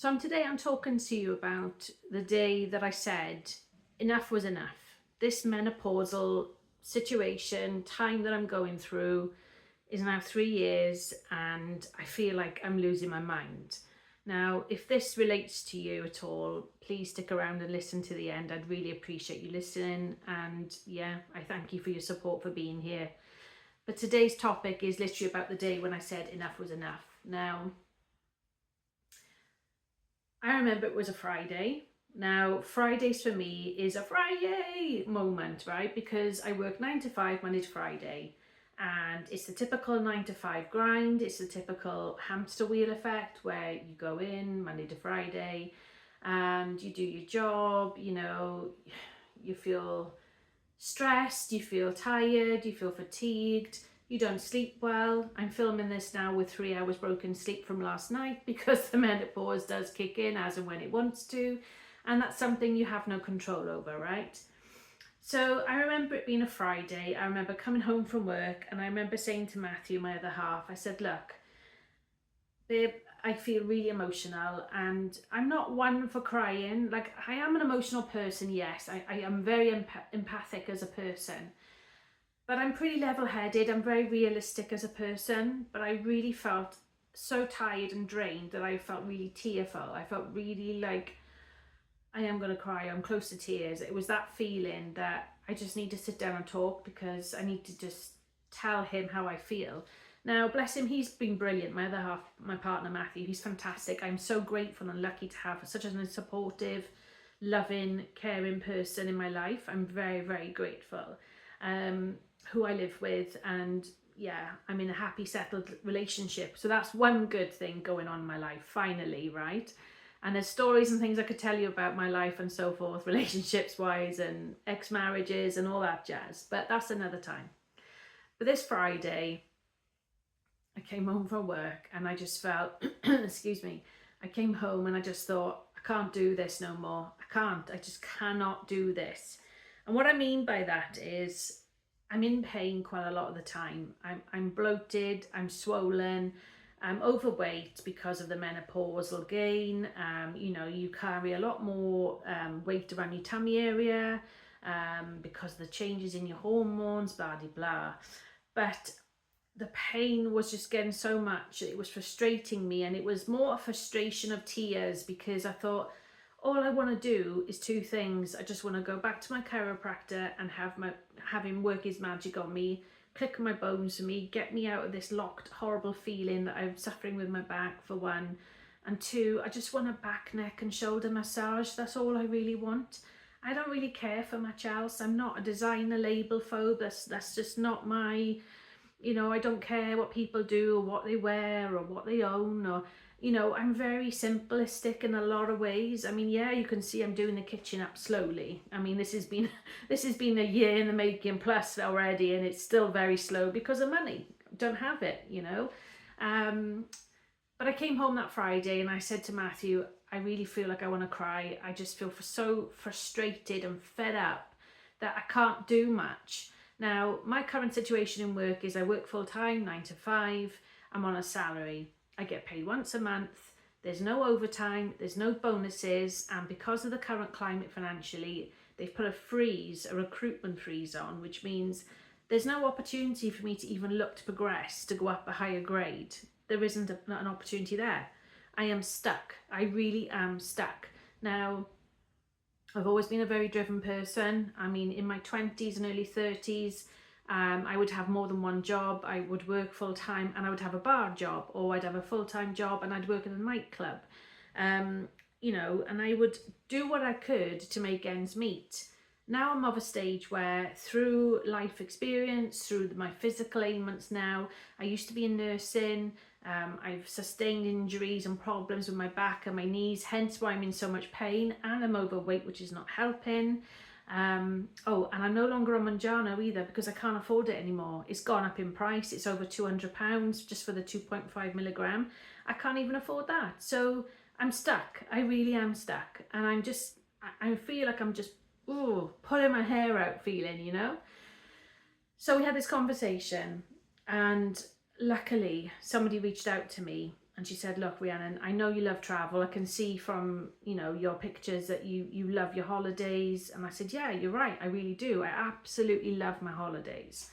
Today I'm talking to you about the day that I said enough was enough. This menopausal situation, time that I'm going through is now 3 years and I feel like I'm losing my mind. Now, if this relates to you at all, please stick around and listen to the end. I'd really appreciate you listening. And yeah, I thank you for your support for being here. But today's topic is literally about the day when I said enough was enough. Now, I remember it was a Friday. Now, Fridays for me is a Friday moment, right? Because I work 9 to 5, Monday to Friday. And it's the typical 9 to 5 grind. It's the typical hamster wheel effect where you go in Monday to Friday and you do your job, you feel stressed, you feel tired, you feel fatigued, you don't sleep well. I'm filming this now with 3 hours broken sleep from last night because the menopause does kick in as and when it wants to, and that's something you have no control over, right? So I remember it being a Friday. I remember coming home from work and I remember saying to Matthew, my other half, I said, look, babe, I feel really emotional and I'm not one for crying. Like, I am an emotional person, yes. I am very empathic as a person, but I'm pretty level-headed. I'm very realistic as a person, but I really felt so tired and drained that I felt really tearful. I felt really like I am going to cry. I'm close to tears. It was that feeling that I just need to sit down and talk because I need to just tell him how I feel. Now, bless him, he's been brilliant. My other half, my partner Matthew, he's fantastic. I'm so grateful and lucky to have such a supportive, loving, caring person in my life. I'm very, very grateful. Who I live with, and yeah, I'm in a happy, settled relationship. So that's one good thing going on in my life, finally, right? And there's stories and things I could tell you about my life and so forth, relationships wise and ex-marriages and all that jazz, but that's another time. But this Friday, I came home from work and I just felt, excuse me, I came home and I just thought, I can't do this no more. I just cannot do this. And what I mean by that is I'm in pain quite a lot of the time. I'm bloated, I'm swollen, I'm overweight because of the menopausal gain. You carry a lot more weight around your tummy area because of the changes in your hormones, blah, blah, blah. But the pain was just getting so much, it was frustrating me, and it was more a frustration of tears because I thought, all I want to do is two things. I just want to go back to my chiropractor and have him work his magic on me, click my bones for me, get me out of this locked, horrible feeling that I'm suffering with my back, for one. And two, I just want a back, neck and shoulder massage. That's all I really want. I don't really care for much else. I'm not a designer label phobe. That's just not my, I don't care what people do or what they wear or what they own, or I'm very simplistic in a lot of ways. I mean, yeah, you can see I'm doing the kitchen up slowly. I mean, this has been a year in the making plus already, and it's still very slow because of money. Don't have it. But I came home that Friday and I said to Matthew, I really feel like I want to cry. I just feel so frustrated and fed up that I can't do much. Now, my current situation in work is I work full-time, 9 to 5. I'm on a salary. I get paid once a month. There's no overtime. There's no bonuses. And because of the current climate financially, they've put a recruitment freeze on, which means there's no opportunity for me to even look to progress, to go up a higher grade. There isn't an opportunity there. I am stuck. I really am stuck. Now, I've always been a very driven person. I mean, in my 20s and early 30s, I would have more than one job. I would work full time and I would have a bar job, or I'd have a full-time job and I'd work in a nightclub. And I would do what I could to make ends meet. Now I'm of a stage where, through life experience, through my physical ailments now, I used to be in nursing. I've sustained injuries and problems with my back and my knees, hence why I'm in so much pain, and I'm overweight, which is not helping. And I'm no longer on Manjaro either because I can't afford it anymore. It's gone up in price. It's over £200 just for the 2.5 milligram. I can't even afford that. So I'm stuck. I really am stuck. And I feel like I'm just pulling my hair out feeling. So we had this conversation and luckily somebody reached out to me And she said, look, Rhiannon, I know you love travel. I can see from, your pictures that you love your holidays. And I said, yeah, you're right. I really do. I absolutely love my holidays.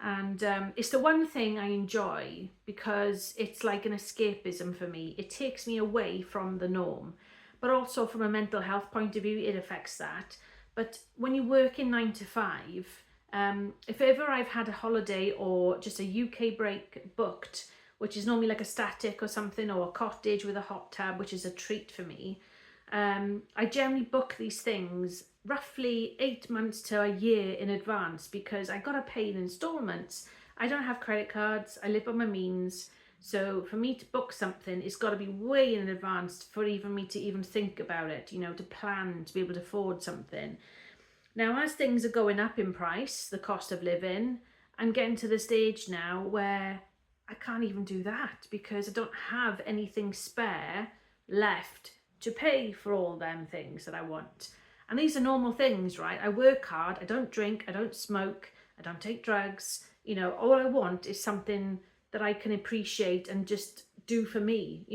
And it's the one thing I enjoy because it's like an escapism for me. It takes me away from the norm. But also from a mental health point of view, it affects that. But when you work in 9 to 5, if ever I've had a holiday or just a UK break booked, which is normally like a static or something, or a cottage with a hot tub, which is a treat for me, I generally book these things roughly 8 months to a year in advance because I gotta pay in installments. I don't have credit cards, I live on my means. So for me to book something, it's got to be way in advance for even me to even think about it, to plan to be able to afford something. Now, as things are going up in price, the cost of living, I'm getting to the stage now where I can't even do that because I don't have anything spare left to pay for all them things that I want. And these are normal things, right? I work hard, I don't drink, I don't smoke, I don't take drugs. All I want is something that I can appreciate and just do for me,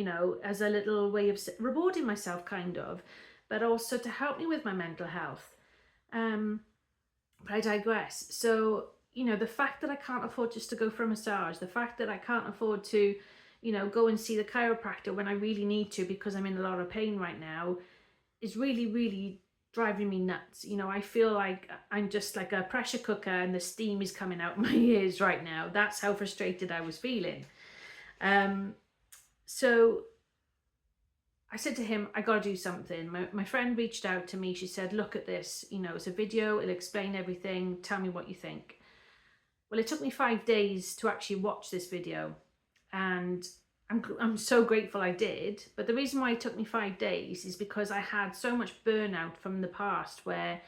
as a little way of rewarding myself, kind of, but also to help me with my mental health. But I digress. So, the fact that I can't afford just to go for a massage, the fact that I can't afford to, go and see the chiropractor when I really need to because I'm in a lot of pain right now, is really, really driving me nuts. I feel like I'm just like a pressure cooker and the steam is coming out my ears right now. That's how frustrated I was feeling. So I said to him, I gotta do something. My friend reached out to me. She said, look at this, it's a video, it'll explain everything, tell me what you think. Well, it took me 5 days to actually watch this video, and I'm so grateful I did. But the reason why it took me 5 days is because I had so much burnout from the past, where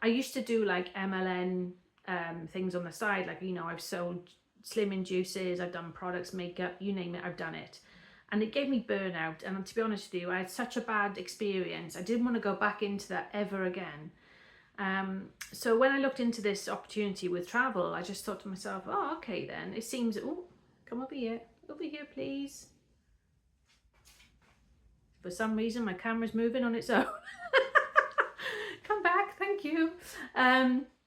I used to do like MLN things on the side. Like, I've sold slimming juices, I've done products, makeup, you name it, I've done it. And it gave me burnout. And to be honest with you, I had such a bad experience. I didn't want to go back into that ever again. So when I looked into this opportunity with travel, I just thought to myself, oh, okay then. It seems, oh, come over here, please. For some reason, my camera's moving on its own. Come back, thank you.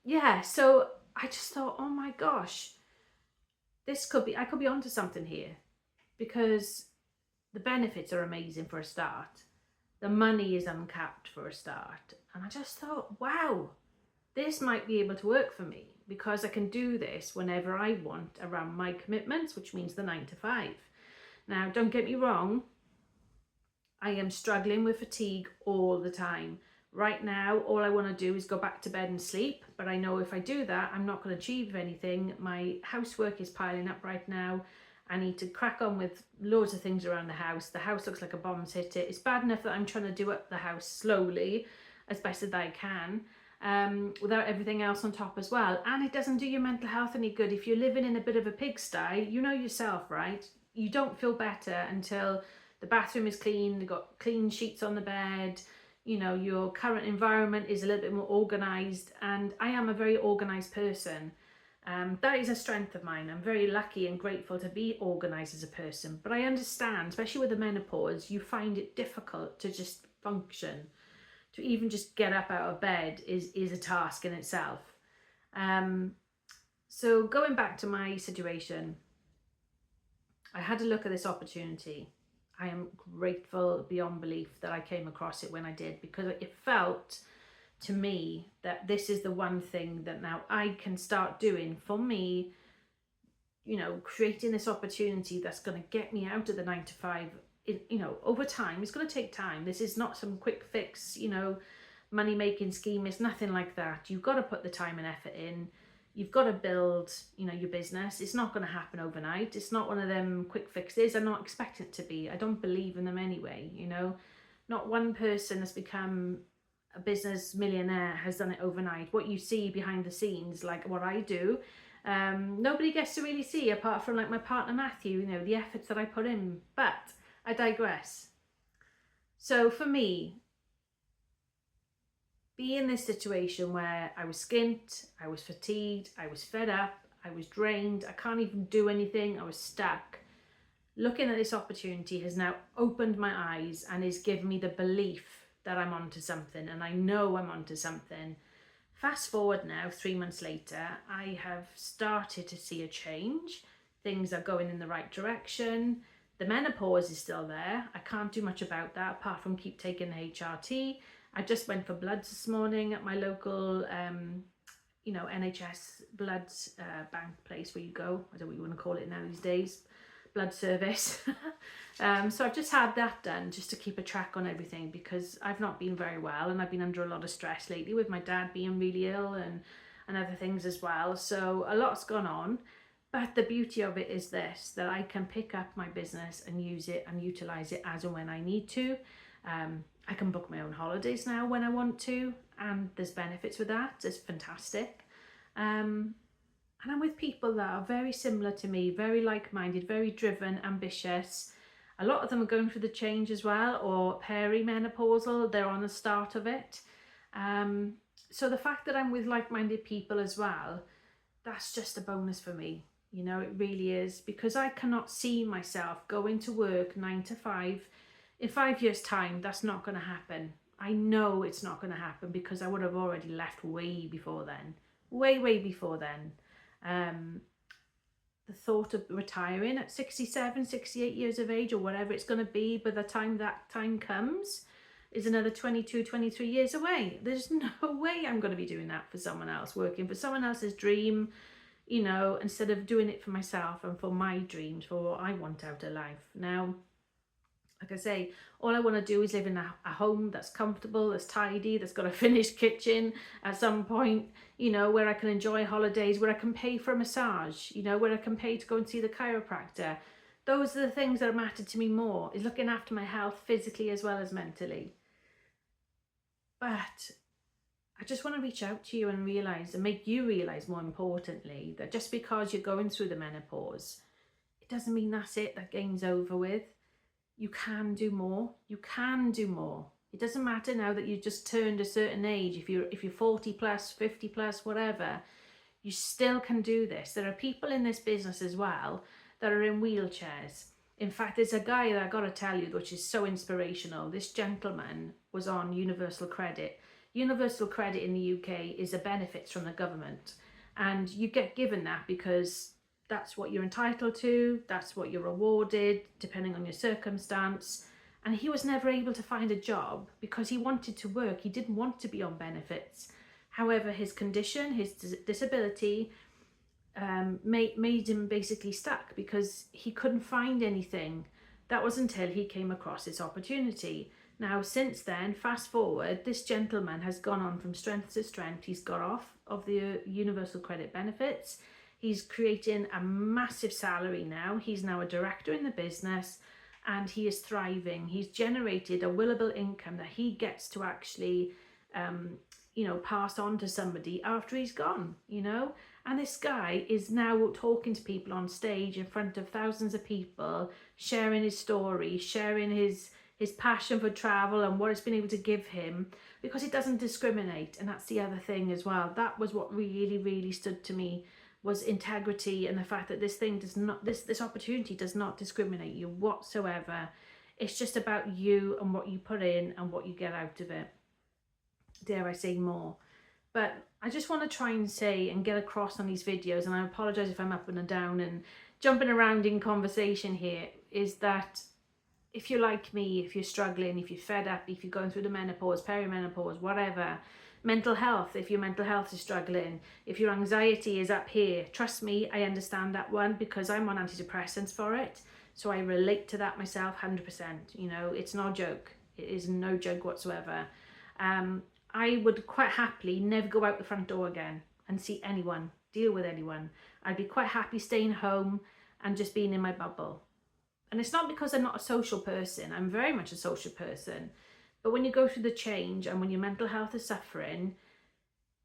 Yeah, so I just thought, oh my gosh, I could be onto something here, because the benefits are amazing for a start. The money is uncapped for a start. And I just thought, wow, this might be able to work for me because I can do this whenever I want around my commitments, which means the 9 to 5. Now, don't get me wrong, I am struggling with fatigue all the time. Right now, all I want to do is go back to bed and sleep. But I know if I do that, I'm not going to achieve anything. My housework is piling up right now. I need to crack on with loads of things around the house. The house looks like a bomb's hit it. It's bad enough that I'm trying to do up the house slowly, as best as I can, without everything else on top as well. And it doesn't do your mental health any good. If you're living in a bit of a pigsty, you know yourself, right? You don't feel better until the bathroom is clean, you've got clean sheets on the bed, your current environment is a little bit more organised. And I am a very organised person. That is a strength of mine. I'm very lucky and grateful to be organised as a person. But I understand, especially with the menopause, you find it difficult to just function. To even just get up out of bed is a task in itself. So going back to my situation, I had a look at this opportunity. I am grateful beyond belief that I came across it when I did, because it felt to me that this is the one thing that now I can start doing for me, creating this opportunity that's going to get me out of the 9 to 5, over time. It's going to take time. This is not some quick fix, money making scheme. It's nothing like that. You've got to put the time and effort in. You've got to build, your business. It's not going to happen overnight. It's not one of them quick fixes. I'm not expecting it to be. I don't believe in them anyway, Not one person has become a business millionaire has done it overnight. What you see behind the scenes, like what I do, nobody gets to really see, apart from like my partner Matthew, the efforts that I put in. But I digress. So for me, be in this situation where I was skint, I was fatigued, I was fed up, I was drained, I can't even do anything, I was stuck. looking at this opportunity has now opened my eyes and is giving me the belief that I'm onto something, and I know I'm onto something. Fast forward now, 3 months later, I have started to see a change. Things are going in the right direction. The menopause is still there. I can't do much about that apart from keep taking the HRT. I just went for bloods this morning at my local NHS bloods bank place where you go. I don't know what you want to call it now these days. Blood service. So I've just had that done just to keep a track on everything, because I've not been very well and I've been under a lot of stress lately with my dad being really ill and other things as well. So a lot's gone on. But the beauty of it is this, that I can pick up my business and use it and utilize it as and when I need to. I can book my own holidays now when I want to, and there's benefits with that. It's fantastic. And I'm with people that are very similar to me, very like-minded, very driven, ambitious. A lot of them are going through the change as well, or perimenopausal, they're on the start of it. So the fact that I'm with like-minded people as well, that's just a bonus for me. You know, it really is, because I cannot see myself going to work 9 to 5. In 5 years' time, that's not going to happen. I know it's not going to happen, because I would have already left way before then. Way before then. The thought of retiring at 67, 68 years of age, or whatever it's going to be by the time that time comes, is another 22, 23 years away. There's no way I'm going to be doing that for someone else, working for someone else's dream, you know, instead of doing it for myself and for my dreams, for what I want out of life. Now, like I say, all I want to do is live in a home that's comfortable, that's tidy, that's got a finished kitchen at some point, you know, where I can enjoy holidays, where I can pay for a massage, you know, where I can pay to go and see the chiropractor. Those are the things that matter to me more, is looking after my health physically as well as mentally. But I just want to reach out to you and realize, and make you realize more importantly, that just because you're going through the menopause, it doesn't mean that's it, that game's over with. You can do more. You can do more. It doesn't matter now that you just turned a certain age. If you're 40 plus, 50 plus, whatever, you still can do this. There are people in this business as well that are in wheelchairs. In fact, there's a guy that I got to tell you, which is so inspirational. This gentleman was on Universal Credit. Universal Credit in the UK is a benefits from the government, and you get given that because that's what you're entitled to, that's what you're awarded, depending on your circumstance. And he was never able to find a job because he wanted to work. He didn't want to be on benefits. However, his condition, his disability, made him basically stuck because he couldn't find anything. That was until he came across this opportunity. Now, since then, fast forward, this gentleman has gone on from strength to strength. He's got off of the Universal Credit benefits. He's creating a massive salary now. He's now a director in the business, and he is thriving. He's generated a willable income that he gets to actually, pass on to somebody after he's gone, you know. And this guy is now talking to people on stage in front of thousands of people, sharing his story, sharing his passion for travel and what it's been able to give him, because he doesn't discriminate. And that's the other thing as well. That was what really stood to me, was integrity, and the fact that this thing does not, this opportunity does not discriminate you whatsoever. It's just about you and what you put in and what you get out of it. Dare I say more? But I just want to try and say and get across on these videos, and I apologize if I'm up and down and jumping around in conversation here, is that if you're like me, if you're struggling, if you're fed up, if you're going through the menopause, perimenopause, whatever, mental health, if your mental health is struggling, if your anxiety is up here, trust me, I understand that one, because I'm on antidepressants for it. So I relate to that myself 100%. You know, it's no joke. It is no joke whatsoever. I would quite happily never go out the front door again and see anyone, deal with anyone. I'd be quite happy staying home and just being in my bubble. And it's not because I'm not a social person. I'm very much a social person. But when you go through the change and when your mental health is suffering,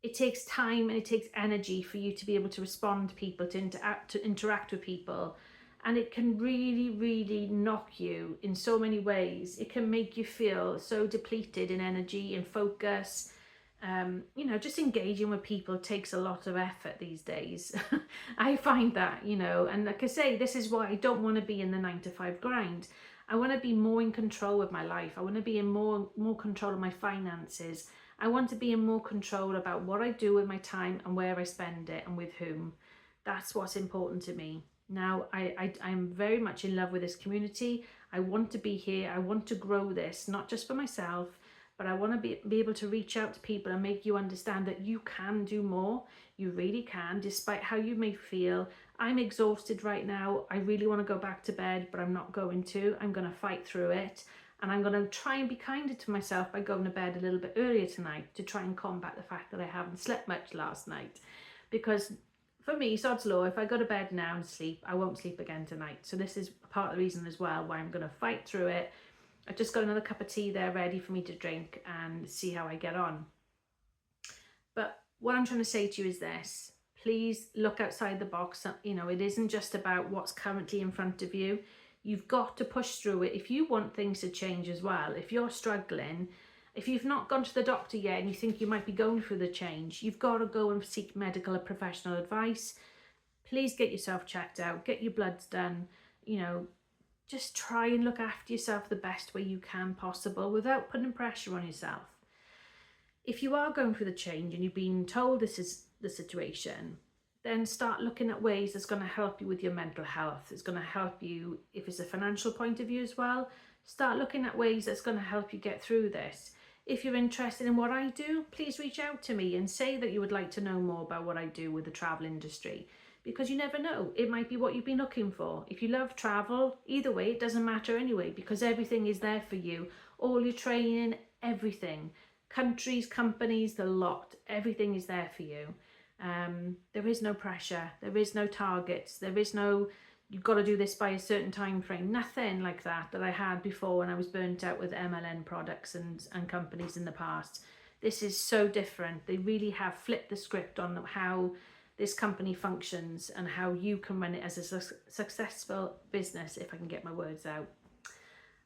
it takes time and it takes energy for you to be able to respond to people, to interact with people. And it can really knock you in so many ways. It can make you feel so depleted in energy and focus. You know, just engaging with people takes a lot of effort these days. I find that, you know, and like I say, this is why I don't want to be in the 9 to 5 grind. I want to be more in control of my life. I want to be in more control of my finances. I want to be in more control about what I do with my time and where I spend it and with whom. That's what's important to me. Now, I'm very much in love with this community. I want to be here. I want to grow this, not just for myself, but I want to be able to reach out to people and make you understand that you can do more. You really can, despite how you may feel. I'm exhausted right now. I really want to go back to bed, but I'm not going to. I'm going to fight through it. And I'm going to try and be kinder to myself by going to bed a little bit earlier tonight to try and combat the fact that I haven't slept much last night. Because for me, sod's law, if I go to bed now and sleep, I won't sleep again tonight. So this is part of the reason as well why I'm going to fight through it. I've just got another cup of tea there ready for me to drink and see how I get on. But what I'm trying to say to you is this: please look outside the box. You know, it isn't just about what's currently in front of you. You've got to push through it if you want things to change as well. If you're struggling, if you've not gone to the doctor yet and you think you might be going through the change, you've got to go and seek medical or professional advice. Please get yourself checked out, get your bloods done, you know, just try and look after yourself the best way you can possible without putting pressure on yourself. If you are going through the change and you've been told this is the situation, then start looking at ways that's going to help you with your mental health. It's going to help you if it's a financial point of view as well. Start looking at ways that's going to help you get through this. If you're interested in what I do, please reach out to me and say that you would like to know more about what I do with the travel industry, because you never know, it might be what you've been looking for. If you love travel, either way, it doesn't matter anyway, because everything is there for you. All your training, everything, countries, companies, the lot, everything is there for you. There is no pressure, there is no targets, there is no you've got to do this by a certain time frame, nothing like that I had before when I was burnt out with MLN products and companies in the past. This is so different. They really have flipped the script on how this company functions and how you can run it as a successful business, if I can get my words out.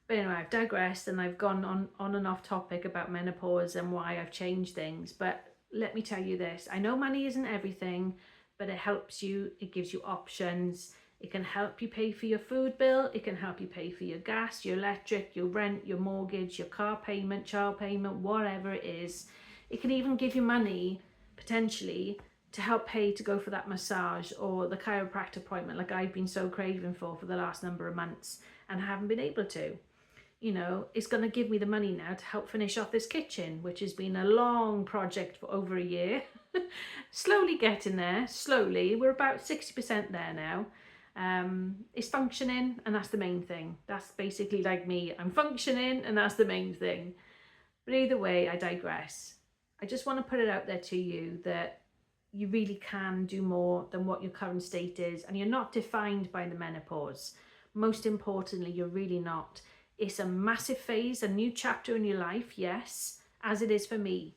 But anyway, I've digressed and I've gone on and off topic about menopause and why I've changed things. But let me tell you this, I know money isn't everything, but it helps you, it gives you options. It can help you pay for your food bill, it can help you pay for your gas, your electric, your rent, your mortgage, your car payment, child payment, whatever it is. It can even give you money, potentially, to help pay to go for that massage or the chiropractor appointment like I've been so craving for the last number of months and haven't been able to. You know, it's going to give me the money now to help finish off this kitchen, which has been a long project for over a year. Slowly getting there, slowly. We're about 60% there now. It's functioning, and that's the main thing. That's basically like me. I'm functioning, and that's the main thing. But either way, I digress. I just want to put it out there to you that you really can do more than what your current state is, and you're not defined by the menopause. Most importantly, you're really not. It's a massive phase, a new chapter in your life, yes, as it is for me.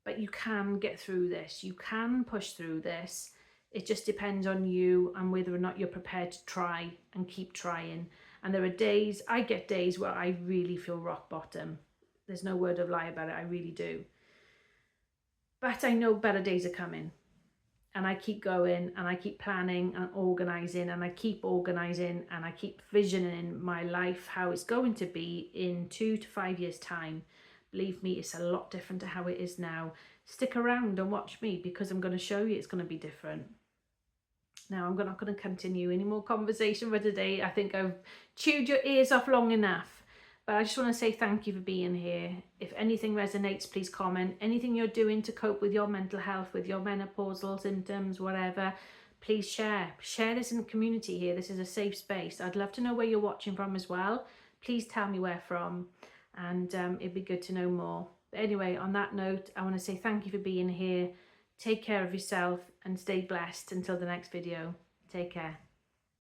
But you can get through this. You can push through this. It just depends on you and whether or not you're prepared to try and keep trying. And there are days, I get days where I really feel rock bottom. There's no word of lie about it, I really do. But I know better days are coming. And I keep going and I keep planning and organising and I keep organising and I keep visioning my life, how it's going to be in 2 to 5 years' time. Believe me, it's a lot different to how it is now. Stick around and watch me, because I'm going to show you it's going to be different. Now, I'm not going to continue any more conversation for today. I think I've chewed your ears off long enough. But I just want to say thank you for being here. If anything resonates, please comment. Anything you're doing to cope with your mental health, with your menopausal symptoms, whatever, please share. Share this in the community here. This is a safe space. I'd love to know where you're watching from as well. Please tell me where from, and it'd be good to know more. But anyway, on that note, I want to say thank you for being here. Take care of yourself and stay blessed until the next video. Take care.